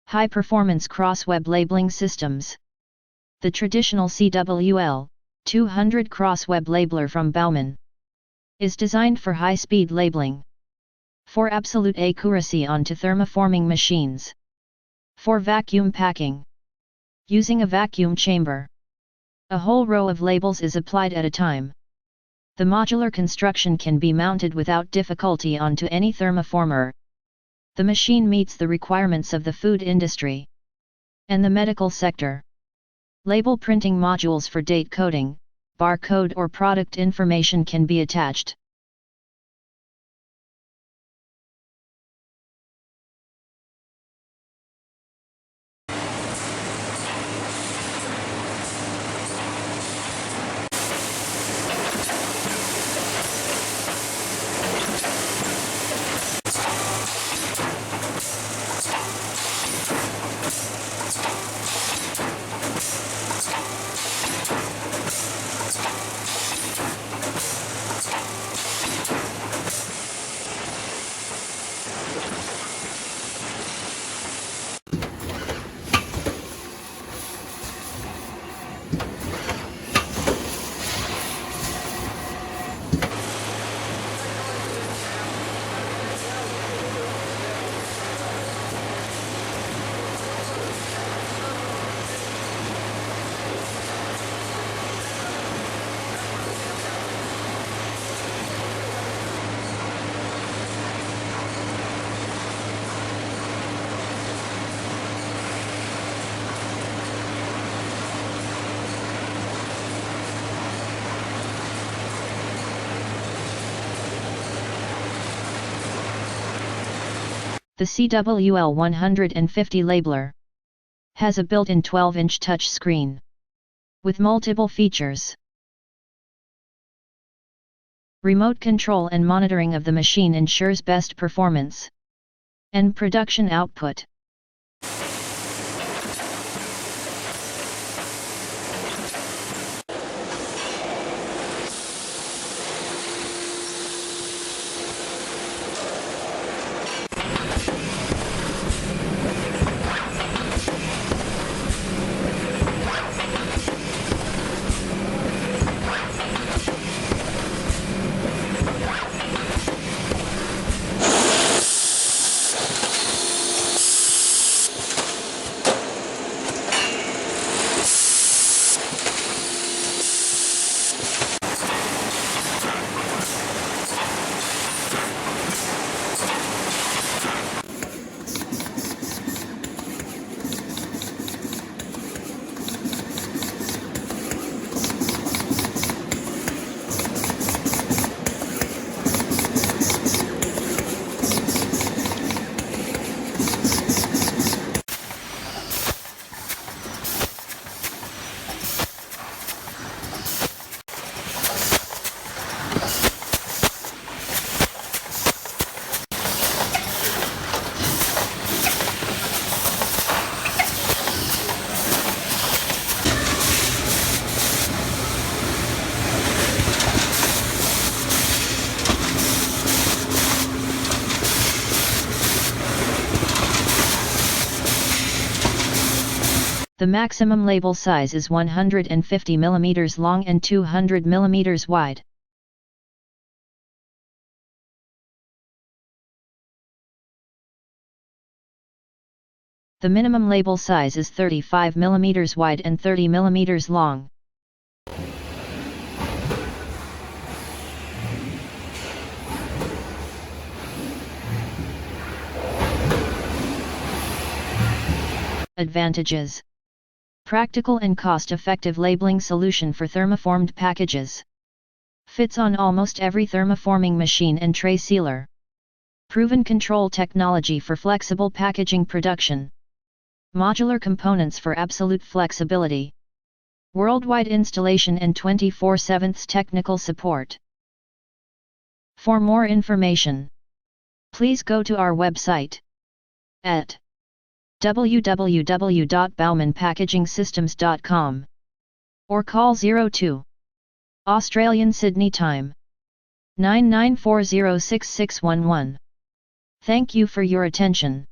High-performance cross-web labeling systems. The traditional CWL 200 cross-web labeler from Baumann is designed for high-speed labeling, for absolute accuracy onto thermoforming machines, for vacuum packing, using a vacuum chamber. A whole row of labels is applied at a time. The modular construction can be mounted without difficulty onto any thermoformer. The machine meets the requirements of the food industry and the medical sector. Label printing modules for date coding, barcode or product information can be attached. The CWL 150 labeler has a built-in 12-inch touch screen with multiple features. Remote control and monitoring of the machine ensures best performance and production output. The maximum label size is 150 mm long and 200 mm wide. The minimum label size is 35 mm wide and 30 mm long. Advantages: practical and cost-effective labeling solution for thermoformed packages. Fits on almost every thermoforming machine and tray sealer. Proven control technology for flexible packaging production. Modular components for absolute flexibility. Worldwide installation and 24/7 technical support. For more information, please go to our website at www.baumannpackagingsystems.com or call 02 Australian Sydney time 99406611. Thank you for your attention.